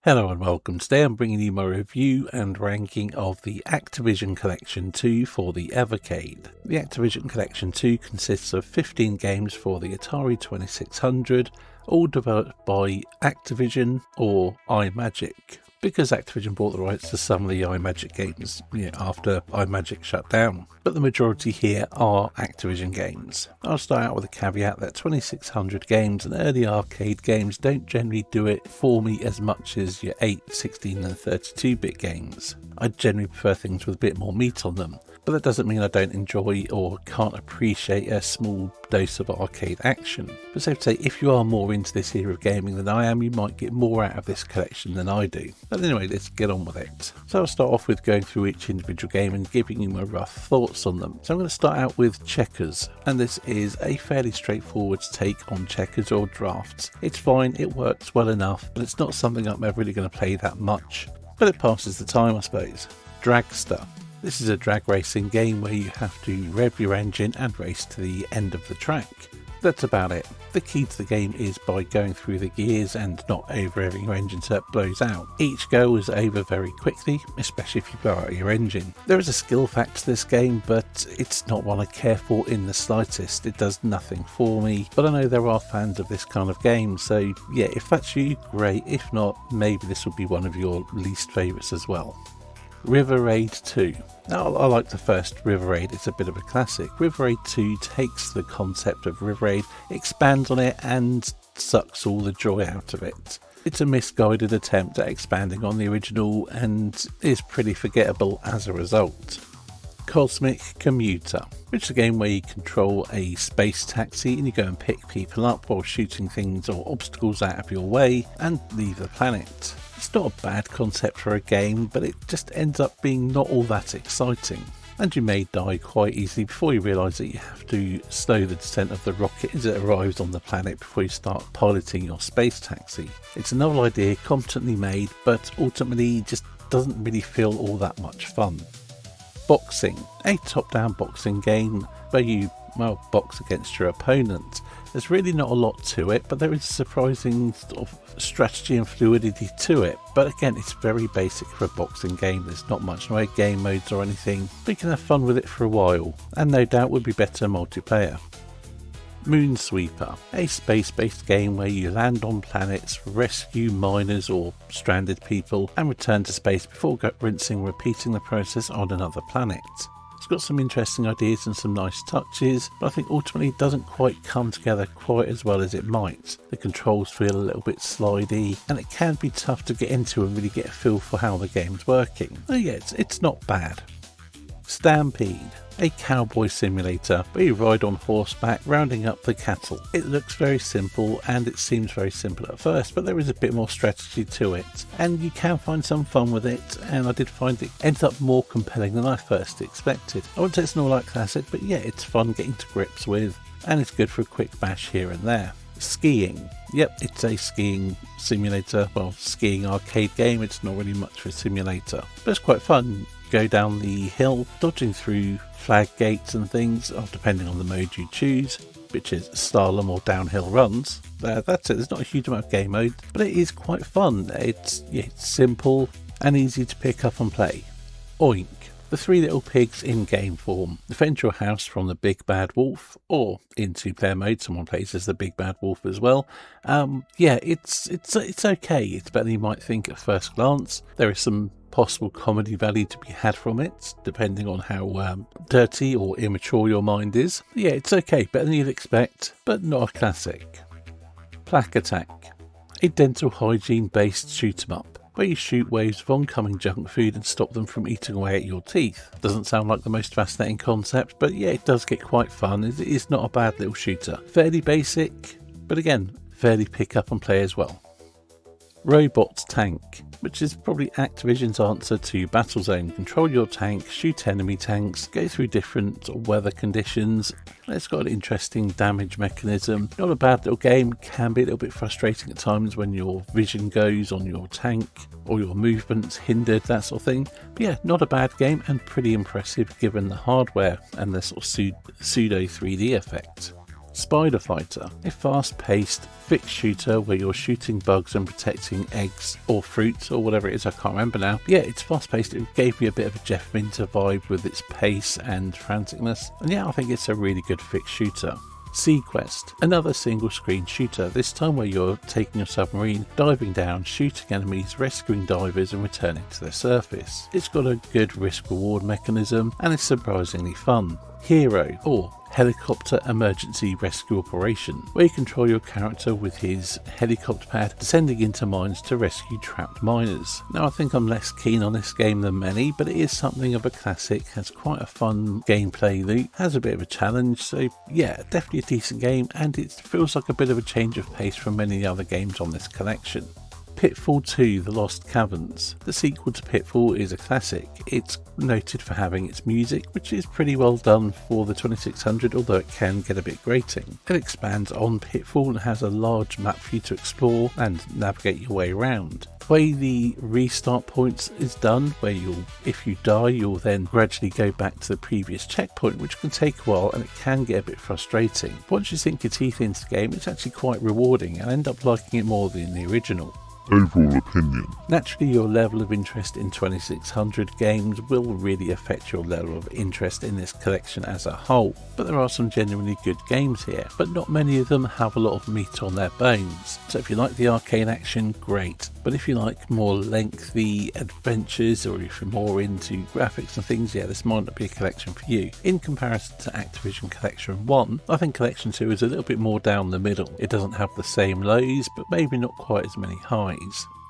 Hello and welcome. Today I'm bringing you my review and ranking of the Activision Collection 2 for the Evercade. The Activision Collection 2 consists of 15 games for the Atari 2600, all developed by Activision or iMagic, because Activision bought the rights to some of the iMagic games after iMagic shut down. But the majority here are Activision games. I'll start out with a caveat that 2600 games and early arcade games don't generally do it for me as much as your 8, 16 and 32-bit games. I generally prefer things with a bit more meat on them, but that doesn't mean I don't enjoy or can't appreciate a small dose of arcade action. But safe to say, if you are more into this era of gaming than I am, you might get more out of this collection than I do. But anyway, let's get on with it. So I'll start off with going through each individual game and giving you my rough thoughts on them. So I'm going to start out with Checkers, and this is a fairly straightforward take on Checkers or drafts. It's fine, it works well enough, but it's not something I'm ever really going to play that much. But it passes the time, I suppose. Dragster. This is a drag racing game where you have to rev your engine and race to the end of the track. That's about it. The key to the game is by going through the gears and not over-revving your engine so it blows out. Each go is over very quickly, especially if you blow out your engine. There is a skill factor to this game, but it's not one I care for in the slightest. It does nothing for me, but I know there are fans of this kind of game, so yeah, if that's you, great. If not, maybe this will be one of your least favourites as well. River Raid 2. Now, I like the first River Raid, it's a bit of a classic. River Raid 2 takes the concept of River Raid, expands on it and sucks all the joy out of it. It's a misguided attempt at expanding on the original and is pretty forgettable as a result. Cosmic Commuter, which is a game where you control a space taxi and you go and pick people up while shooting things or obstacles out of your way and leave the planet. It's not a bad concept for a game, but it just ends up being not all that exciting. And you may die quite easily before you realise that you have to slow the descent of the rocket as it arrives on the planet before you start piloting your space taxi. It's a novel idea, competently made, but ultimately just doesn't really feel all that much fun. Boxing, a top-down boxing game where you, box against your opponent. There's really not a lot to it, but there is surprising sort of strategy and fluidity to it. But again, it's very basic for a boxing game. There's not much no game modes or anything, but you can have fun with it for a while, and no doubt would be better multiplayer. Moonsweeper, a space-based game where you land on planets, rescue miners or stranded people, and return to space before repeating the process on another planet. It's got some interesting ideas and some nice touches, but I think ultimately it doesn't quite come together quite as well as it might. The controls feel a little bit slidey, and it can be tough to get into and really get a feel for how the game's working. So yeah, it's not bad. Stampede, a cowboy simulator where you ride on horseback rounding up the cattle. It looks very simple and it seems very simple at first, but there is a bit more strategy to it and you can find some fun with it, and I did find it ends up more compelling than I first expected. I wouldn't say it's an all-out classic, but yeah, it's fun getting to grips with and it's good for a quick bash here and there. Skiing. Yep, it's a skiing simulator, skiing arcade game. It's not really much of a simulator, but it's quite fun. Go down the hill, dodging through flag gates and things, depending on the mode you choose, which is slalom or downhill runs. That's it. There's not a huge amount of game mode, but it is quite fun. It's simple and easy to pick up and play. Oink. The three little pigs in game form. Defend your house from the big bad wolf, or in 2-player mode, someone plays as the big bad wolf as well. It's okay. It's better than you might think at first glance. There is some possible comedy value to be had from it, depending on how dirty or immature your mind is. Yeah, it's okay. Better than you'd expect, but not a classic. Plaque Attack. A dental hygiene based shoot 'em up, where you shoot waves of oncoming junk food and stop them from eating away at your teeth. Doesn't sound like the most fascinating concept, but yeah, it does get quite fun. It is not a bad little shooter. Fairly basic, but again, fairly pick up and play as well. Robot Tank, which is probably Activision's answer to Battlezone. Control your tank, shoot enemy tanks, go through different weather conditions. It's got an interesting damage mechanism. Not a bad little game, can be a little bit frustrating at times when your vision goes on your tank or your movement's hindered, that sort of thing. But yeah, not a bad game and pretty impressive given the hardware and the sort of pseudo 3D effect. Spider Fighter, a fast-paced fixed shooter where you're shooting bugs and protecting eggs or fruits or whatever it is, I can't remember now. Yeah, it's fast-paced. It gave me a bit of a Jeff Minter vibe with its pace and franticness, and yeah, I think it's a really good fixed shooter. Sequest, another single screen shooter, this time where you're taking a submarine, diving down, shooting enemies, rescuing divers and returning to the surface. It's got a good risk reward mechanism and is surprisingly fun. Hero, or Helicopter Emergency Rescue Operation, where you control your character with his helicopter pad descending into mines to rescue trapped miners. Now I think I'm less keen on this game than many, but it is something of a classic, has quite a fun gameplay loop, has a bit of a challenge, so yeah, definitely a decent game, and it feels like a bit of a change of pace from many other games on this collection. Pitfall 2: The Lost Caverns. The sequel to Pitfall is a classic. It's noted for having its music, which is pretty well done for the 2600, although it can get a bit grating. It expands on Pitfall and has a large map for you to explore and navigate your way around. The way the restart points is done, where if you die, you'll then gradually go back to the previous checkpoint, which can take a while and it can get a bit frustrating. Once you sink your teeth into the game, it's actually quite rewarding and I end up liking it more than the original. Overall opinion. Naturally, your level of interest in 2600 games will really affect your level of interest in this collection as a whole, but there are some genuinely good games here, but not many of them have a lot of meat on their bones. So if you like the arcade action, great, but if you like more lengthy adventures or if you're more into graphics and things, yeah, this might not be a collection for you. In comparison to Activision Collection 1, I think Collection 2 is a little bit more down the middle. It doesn't have the same lows, but maybe not quite as many highs.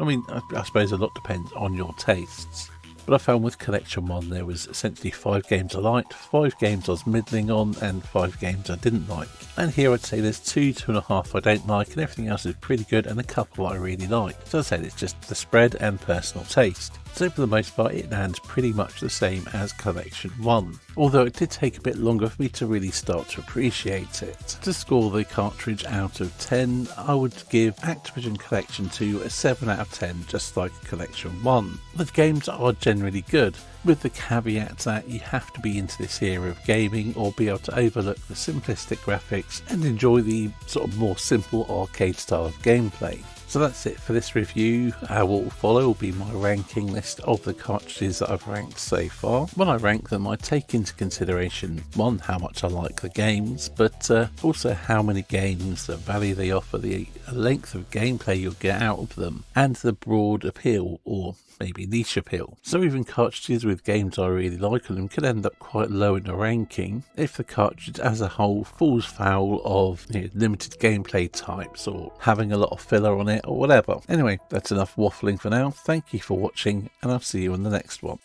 I mean, I suppose a lot depends on your tastes. But I found with Collection 1 there was essentially 5 games I liked, 5 games I was middling on, and 5 games I didn't like. And here I'd say there's 2.5 I don't like, and everything else is pretty good, and a couple I really like. So as I said, it's just the spread and personal taste. So for the most part it lands pretty much the same as Collection 1, although it did take a bit longer for me to really start to appreciate it. To score the cartridge out of 10, I would give Activision Collection 2 a 7 out of 10, just like Collection 1. The games are generally good, with the caveat that you have to be into this era of gaming or be able to overlook the simplistic graphics and enjoy the sort of more simple arcade style of gameplay. So that's it for this review. What will follow will be my ranking list of the cartridges that I've ranked so far. When I rank them, I take into consideration, one, how much I like the games, but also how many games, the value they offer, the length of gameplay you'll get out of them, and the broad appeal or maybe niche appeal. So even cartridges with games I really like on them could end up quite low in the ranking if the cartridge as a whole falls foul of limited gameplay types or having a lot of filler on it or whatever. Anyway, that's enough waffling for now. Thank you for watching and I'll see you in the next one.